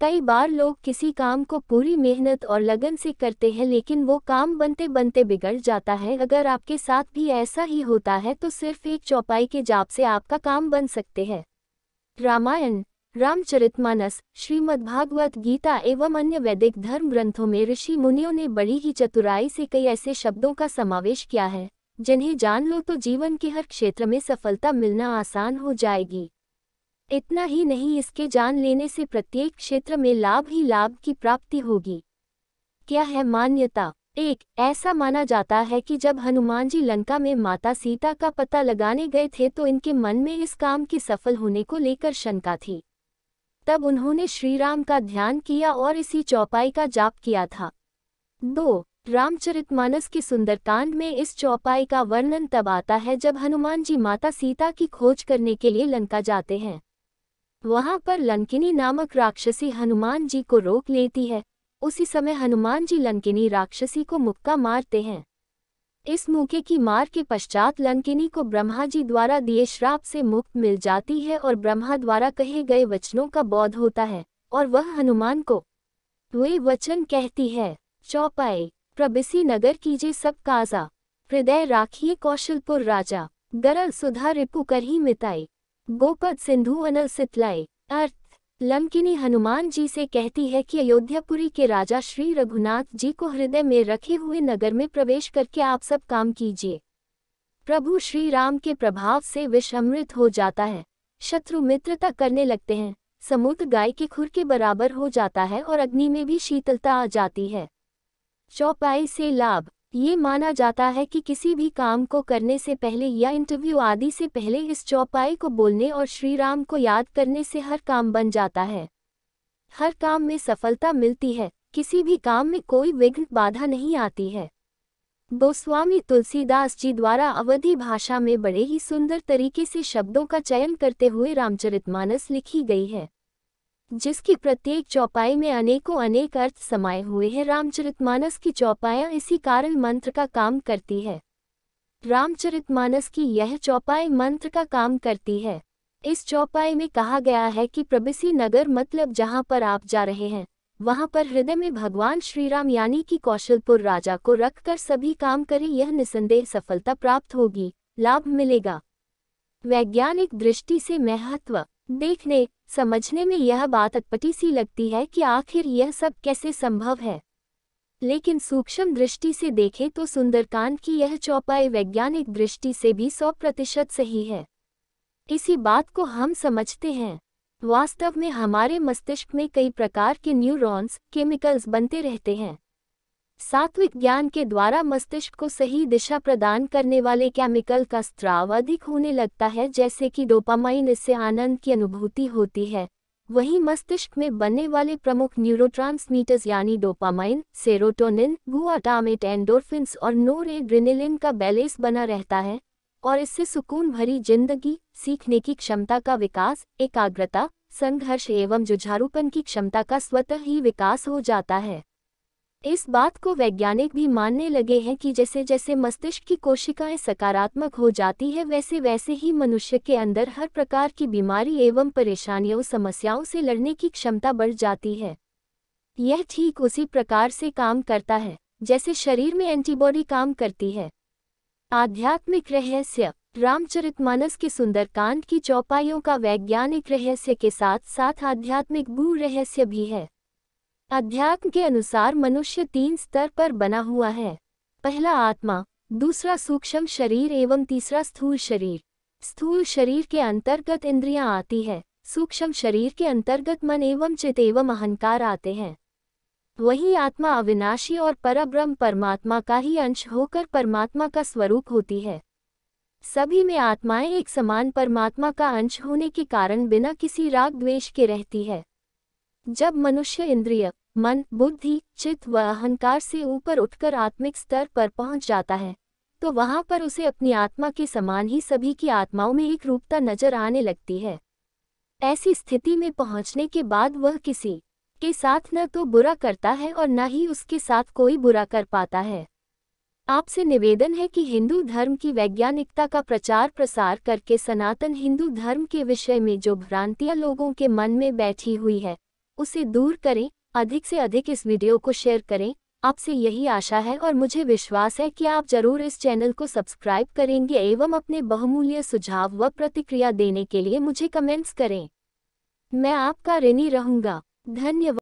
कई बार लोग किसी काम को पूरी मेहनत और लगन से करते हैं लेकिन वो काम बनते बनते बिगड़ जाता है। अगर आपके साथ भी ऐसा ही होता है तो सिर्फ एक चौपाई के जाप से आपका काम बन सकते हैं। रामायण, रामचरितमानस, श्रीमद्भागवत गीता एवं अन्य वैदिक धर्म ग्रंथों में ऋषि मुनियों ने बड़ी ही चतुराई से कई ऐसे शब्दों का समावेश किया है जिन्हें जान लो तो जीवन के हर क्षेत्र में सफलता मिलना आसान हो जाएगी। इतना ही नहीं, इसके जान लेने से प्रत्येक क्षेत्र में लाभ ही लाभ की प्राप्ति होगी। क्या है मान्यता? एक, ऐसा माना जाता है कि जब हनुमान जी लंका में माता सीता का पता लगाने गए थे तो इनके मन में इस काम के सफल होने को लेकर शंका थी। तब उन्होंने श्री राम का ध्यान किया और इसी चौपाई का जाप किया था। 2. रामचरितमानस के सुंदरकांड में इस चौपाई का वर्णन तब आता है जब हनुमान जी माता सीता की खोज करने के लिए लंका जाते हैं। वहां पर लंकिनी नामक राक्षसी हनुमान जी को रोक लेती है। उसी समय हनुमान जी लंकिनी राक्षसी को मुक्का मारते हैं। इस मुक्के की मार के पश्चात लंकिनी को ब्रह्मा जी द्वारा दिए श्राप से मुक्त मिल जाती है और ब्रह्मा द्वारा कहे गए वचनों का बोध होता है और वह हनुमान को वे वचन कहती है। चौपाई। प्रबिसी नगर कीजिए सब काजा, हृदय राखिए कौशलपुर राजा, गरल सुधा रिपु करही मिताई, गोपद सिंधु अनल सितलाई। अर्थ, लंकिनी हनुमान जी से कहती है कि अयोध्यापुरी के राजा श्री रघुनाथ जी को हृदय में रखे हुए नगर में प्रवेश करके आप सब काम कीजिए। प्रभु श्री राम के प्रभाव से विष अमृत हो जाता है, शत्रु मित्रता करने लगते हैं, समुद्र गाय के खुर के बराबर हो जाता है और अग्नि में भी शीतलता आ जाती है। चौपाई से लाभ। ये माना जाता है कि किसी भी काम को करने से पहले या इंटरव्यू आदि से पहले इस चौपाई को बोलने और श्री राम को याद करने से हर काम बन जाता है। हर काम में सफलता मिलती है, किसी भी काम में कोई विघ्न बाधा नहीं आती है। गोस्वामी तुलसीदास जी द्वारा अवधी भाषा में बड़े ही सुंदर तरीके से शब्दों का चयन करते हुए रामचरितमानस लिखी गई है, जिसकी प्रत्येक चौपाई में अनेकों अनेक अर्थ समाये हुए हैं। रामचरितमानस की चौपाइयाँ इसी कारण मंत्र का काम करती है। रामचरितमानस की यह चौपाई मंत्र का काम करती है। इस चौपाई में कहा गया है कि प्रबिसी नगर मतलब जहाँ पर आप जा रहे हैं वहाँ पर हृदय में भगवान श्री राम यानी कि कौशलपुर राजा को रखकर सभी काम करें, यह निसंदेह सफलता प्राप्त होगी, लाभ मिलेगा। वैज्ञानिक दृष्टि से महत्व। देखने समझने में यह बात अटपटी सी लगती है कि आखिर यह सब कैसे संभव है, लेकिन सूक्ष्म दृष्टि से देखें तो सुंदरकांड की यह चौपाई वैज्ञानिक दृष्टि से भी 100% सही है। इसी बात को हम समझते हैं। वास्तव में हमारे मस्तिष्क में कई प्रकार के न्यूरॉन्स, केमिकल्स बनते रहते हैं। सात्विक ज्ञान के द्वारा मस्तिष्क को सही दिशा प्रदान करने वाले केमिकल का स्त्राव अधिक होने लगता है, जैसे कि डोपामाइन, इससे आनंद की अनुभूति होती है। वहीं मस्तिष्क में बनने वाले प्रमुख न्यूरोट्रांसमीटर्स यानी डोपामाइन, सेरोटोनिन, ग्लूटामेट, एंडोर्फिन्स और नोरेड्रेनालिन का बैलेंस बना रहता है और इससे सुकून भरी जिंदगी, सीखने की क्षमता का विकास, एकाग्रता, संघर्ष एवं जुझारूपन की क्षमता का स्वतः ही विकास हो जाता है। इस बात को वैज्ञानिक भी मानने लगे हैं कि जैसे जैसे मस्तिष्क की कोशिकाएं सकारात्मक हो जाती है वैसे वैसे ही मनुष्य के अंदर हर प्रकार की बीमारी एवं परेशानियों, समस्याओं से लड़ने की क्षमता बढ़ जाती है। यह ठीक उसी प्रकार से काम करता है जैसे शरीर में एंटीबॉडी काम करती है। आध्यात्मिक रहस्य। रामचरितमानस के सुंदरकांड की चौपाइयों का वैज्ञानिक रहस्य के साथ साथ आध्यात्मिक गूढ़ रहस्य भी है। अध्यात्म के अनुसार मनुष्य 3 स्तर पर बना हुआ है। पहला आत्मा, दूसरा सूक्ष्म शरीर एवं तीसरा स्थूल शरीर। स्थूल शरीर के अंतर्गत इंद्रियां आती है, सूक्ष्म शरीर के अंतर्गत मन एवं चित्त एवं अहंकार आते हैं। वही आत्मा अविनाशी और परब्रह्म परमात्मा का ही अंश होकर परमात्मा का स्वरूप होती है। सभी में आत्माएं एक समान परमात्मा का अंश होने के कारण बिना किसी राग द्वेष के रहती है। जब मनुष्य इंद्रिय, मन, बुद्धि, चित्त व अहंकार से ऊपर उठकर आत्मिक स्तर पर पहुंच जाता है तो वहां पर उसे अपनी आत्मा के समान ही सभी की आत्माओं में एक रूपता नजर आने लगती है। ऐसी स्थिति में पहुंचने के बाद वह किसी के साथ न तो बुरा करता है और न ही उसके साथ कोई बुरा कर पाता है। आपसे निवेदन है कि हिंदू धर्म की वैज्ञानिकता का प्रचार प्रसार करके सनातन हिंदू धर्म के विषय में जो भ्रांतियां लोगों के मन में बैठी हुई है उसे दूर करें। अधिक से अधिक इस वीडियो को शेयर करें। आपसे यही आशा है और मुझे विश्वास है कि आप जरूर इस चैनल को सब्सक्राइब करेंगे एवं अपने बहुमूल्य सुझाव व प्रतिक्रिया देने के लिए मुझे कमेंट्स करें। मैं आपका ऋणी रहूंगा। धन्यवाद।